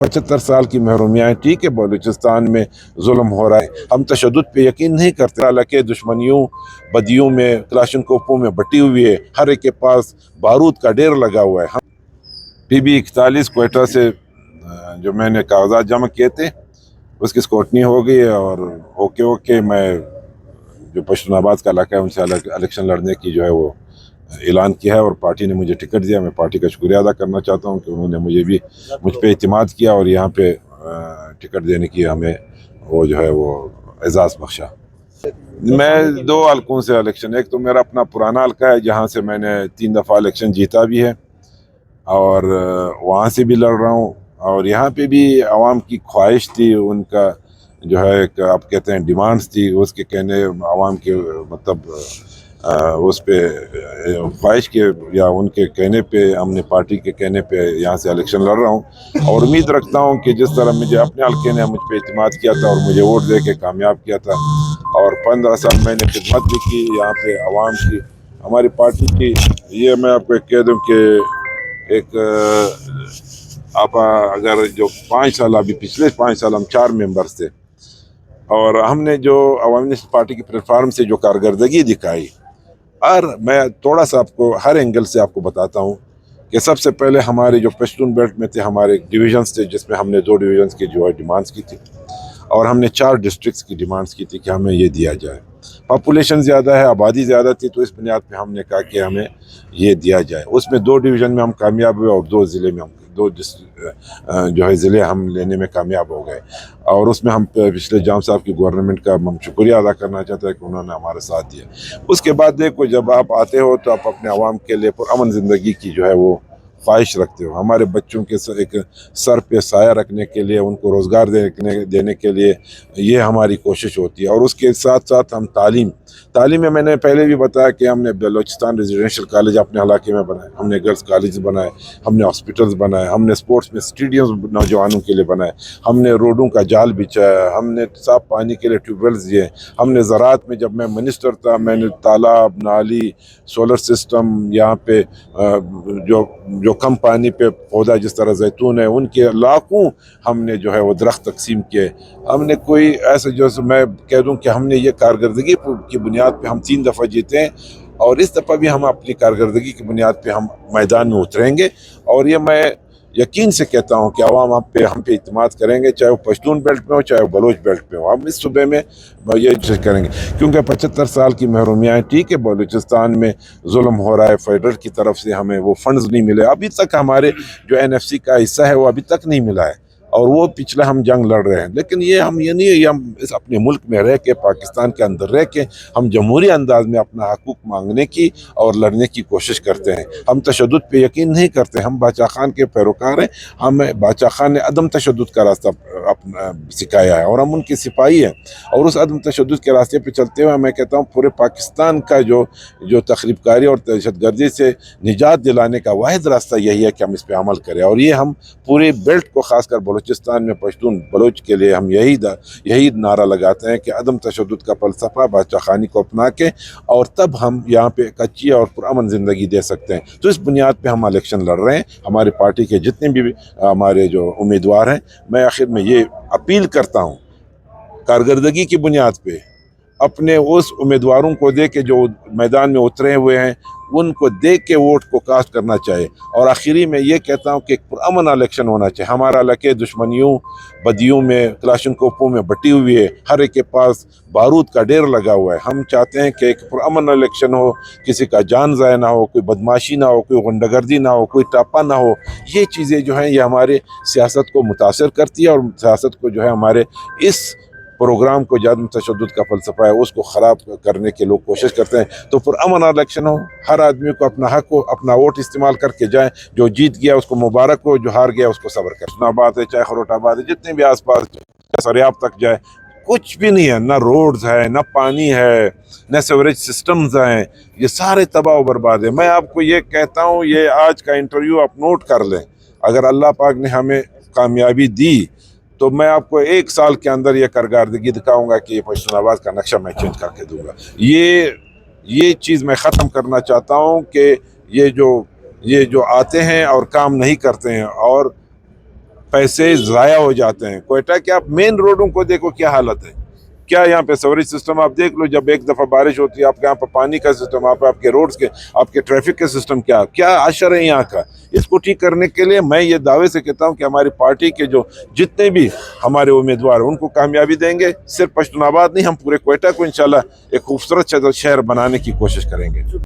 75 साल की महरूमियाँ। ठीक है, बलूचिस्तान में जुल्म हो रहा है, हम तशद्दुद पे यकीन नहीं करते। हालांकि दुश्मनियों बदियों में क्लाशनकोफों में बटी हुई है, हर एक के पास बारूद का ढेर लगा हुआ है। हम PB41 क्वेटा से जो मैंने कागजात जमा किए थे उसकी स्क्रूटनी हो गई है, और ओके मैं जो पश्तूनाबाद का इलाका है उनसे इलेक्शन लड़ने की जो है वो ऐलान किया है, और पार्टी ने मुझे टिकट दिया। मैं पार्टी का शुक्रिया अदा करना चाहता हूँ कि उन्होंने मुझ पे इत्मीनाद किया और यहाँ पे टिकट देने की हमें वो जो है वो एजाज़ बख्शा। मैं 2 हलकों से इलेक्शन, एक तो मेरा अपना पुराना हल्का है जहाँ से मैंने 3 दफ़ा इलेक्शन जीता भी है और वहाँ से भी लड़ रहा हूँ, और यहाँ पे भी आवाम की ख्वाहिश थी, उनका जो है एक आप कहते हैं डिमांड्स थी, उसके कहने आवाम के मतलब उस पे ख्वाहिश के या उनके कहने पे हमने पार्टी के कहने पे यहाँ से इलेक्शन लड़ रहा हूँ। और उम्मीद रखता हूँ कि जिस तरह मुझे अपने हल्के ने मुझ पे इत्मीनाद किया था और मुझे वोट दे के कामयाब किया था, और 15 साल मैंने खिदमत भी की यहाँ पे आवाम की, हमारी पार्टी की। ये मैं आपको कह दूँ कि एक आप अगर जो 5 साल, अभी पिछले 5 साल हम 4 मेंबर्स थे, और हमने जो अवामी नेशनल पार्टी की प्लेटफार्म से जो कारकर्दगी दिखाई, और मैं थोड़ा सा आपको हर एंगल से आपको बताता हूँ कि सबसे पहले हमारे जो पश्तून बेल्ट में थे हमारे डिवीजन्स थे, जिसमें हमने 2 डिवीजन्स की जो है डिमांड्स की थी, और हमने 4 डिस्ट्रिक्ट्स की डिमांड्स की थी कि हमें ये दिया जाए। पॉपुलेशन ज़्यादा है, आबादी ज़्यादा थी, तो इस बुनियाद पे हमने कहा कि हमें ये दिया जाए। उसमें 2 डिवीज़न में हम कामयाब हुए और 2 ज़िले में हम 2 जो है ज़िले हम लेने में कामयाब हो गए। और उसमें हम पिछले जाम साहब की गवर्नमेंट का हम शुक्रिया अदा करना चाहते हैं कि उन्होंने हमारा साथ दिया। उसके बाद देखो, जब आप आते हो तो आप अपने आवाम के लिए पुरअमन ज़िंदगी की जो है वो ख्वाहिश रखते हो। हमारे बच्चों के एक सर पे साया रखने के लिए, उनको रोज़गार देने के लिए ये हमारी कोशिश होती है। और उसके साथ साथ हम तालीम में मैंने पहले भी बताया कि हमने बलूचिस्तान रेजिडेंशियल कॉलेज अपने इलाके में बनाए, हमने गर्ल्स कॉलेज बनाए, हमने हॉस्पिटल्स बनाए, हमने स्पोर्ट्स में स्टेडियम नौजवानों के लिए बनाए, हमने रोडों का जाल बिछाया, हमने साफ पानी के लिए ट्यूबवेल्स दिए, हमने ज़राअत में जब मैं मिनिस्टर था मैंने तालाब, नाली, सोलर सिस्टम, यहाँ पे जो कम पानी पे पौधा जिस तरह जैतून है उनके लाखों हमने जो है वो दरख्त तकसीम किए। हमने कोई ऐसे जो मैं कह दूं कि हमने ये कारकर्दगी की बुनियाद पे हम 3 दफ़ा जीते हैं, और इस दफ़ा भी हम अपनी कारकर्दगी की बुनियाद पे हम मैदान में उतरेंगे। और ये मैं यकीन से कहता हूँ कि आवाम हम पे इत्मीनाद करेंगे, चाहे वो पश्तून बेल्ट में हो चाहे वो बलोच बेल्ट में हो। हम इस सूबे में ये करेंगे, क्योंकि 75 साल की महरूमियाँ। ठीक है, बलूचिस्तान में जुल्म हो रहा है, फेडरल की तरफ से हमें वो फंड्स नहीं मिले अभी तक, हमारे जो NFC का हिस्सा है वो अभी तक नहीं मिला है, और वो पिछले हम जंग लड़ रहे हैं। लेकिन ये नहीं है, ये हम इस अपने मुल्क में रह के, पाकिस्तान के अंदर रह के हम जमहूरी अंदाज में अपना हकूक मांगने की और लड़ने की कोशिश करते हैं। हम तशद्दुद पे यकीन नहीं करते, हम बादशाह खान के पैरोकार हैं। हमें बादशाह खान ने अदम तशद्दुद का रास्ता अपना सिखाया है और हम उनके सिपाही हैं, और उस अदम तशद्दुद के रास्ते पे चलते हुए मैं कहता हूँ पूरे पाकिस्तान का जो तखरीबकारी और दहशतगर्दी से निजात दिलाने का वाहिद रास्ता यही है कि हम इस पर अमल करें। और ये हम पूरे बेल्ट को, खासकर बलूचिस्तान में पश्तून बलोच के लिए हम यही नारा लगाते हैं कि अदम तशद्दुद का फलसफा बादशाह खानी को अपना के, और तब हम यहाँ पे कच्ची और पुरअमन ज़िंदगी दे सकते हैं। तो इस बुनियाद पे हम इलेक्शन लड़ रहे हैं। हमारी पार्टी के जितने भी हमारे जो उम्मीदवार हैं, मैं आखिर में ये अपील करता हूँ, कारकर्दगी की बुनियाद पे अपने उस उम्मीदवारों को दे के जो मैदान में उतरे हुए हैं उनको देख के वोट को कास्ट करना चाहिए। और आखिरी में ये कहता हूँ कि एक पुरअमन इलेक्शन होना चाहिए। हमारा इलाके दुश्मनियों बदियों में क्लाशनकोफों में बटी हुई है, हर एक के पास बारूद का ढेर लगा हुआ है। हम चाहते हैं कि एक पुरअमन इलेक्शन हो, किसी का जान ज़ाया ना हो, कोई बदमाशी ना हो, कोई गुंडागर्दी ना हो, कोई टापा ना हो। ये चीज़ें जो हैं ये हमारे सियासत को मुतासर करती है, और सियासत को जो है हमारे इस प्रोग्राम को जादम तशद्दुद का फलसफा है उसको ख़राब करने के लोग कोशिश करते हैं। तो पुरअमन इलेक्शन हो, हर आदमी को अपना हक हो, अपना वोट इस्तेमाल करके जाए। जो जीत गया उसको मुबारक हो, जो हार गया उसको सब्र कर। नाबाद है चाहे खरोटाबाद है, जितने भी आसपास सरियाब तक जाए, कुछ भी नहीं है, ना रोड्स है, ना पानी है, न सीवरेज सिस्टम्स हैं, ये सारे तबाह व बर्बाद है। मैं आपको ये कहता हूँ, ये आज का इंटरव्यू आप नोट कर लें। अगर अल्लाह पाक ने हमें कामयाबी दी तो मैं आपको 1 साल के अंदर ये कारकर्दगी दिखाऊंगा कि ये पश्तूनाबाद का नक्शा मैं चेंज करके दूंगा। ये चीज़ मैं ख़त्म करना चाहता हूँ कि ये जो आते हैं और काम नहीं करते हैं, और पैसे ज़ाया हो जाते हैं। कोयटा के आप मेन रोडों को देखो क्या हालत है, क्या यहाँ पे सवरेज सिस्टम आप देख लो, जब एक दफ़ा बारिश होती है आपके यहाँ पर पानी का सिस्टम, आपके रोड्स के, आपके ट्रैफिक के सिस्टम क्या आशर है यहाँ का। इसको ठीक करने के लिए मैं ये दावे से कहता हूँ कि हमारी पार्टी के जो जितने भी हमारे उम्मीदवार उनको कामयाबी देंगे। सिर्फ पश्तूनाबाद नहीं, हम पूरे कोयटा को इंशाल्लाह एक खूबसूरत शहर बनाने की कोशिश करेंगे।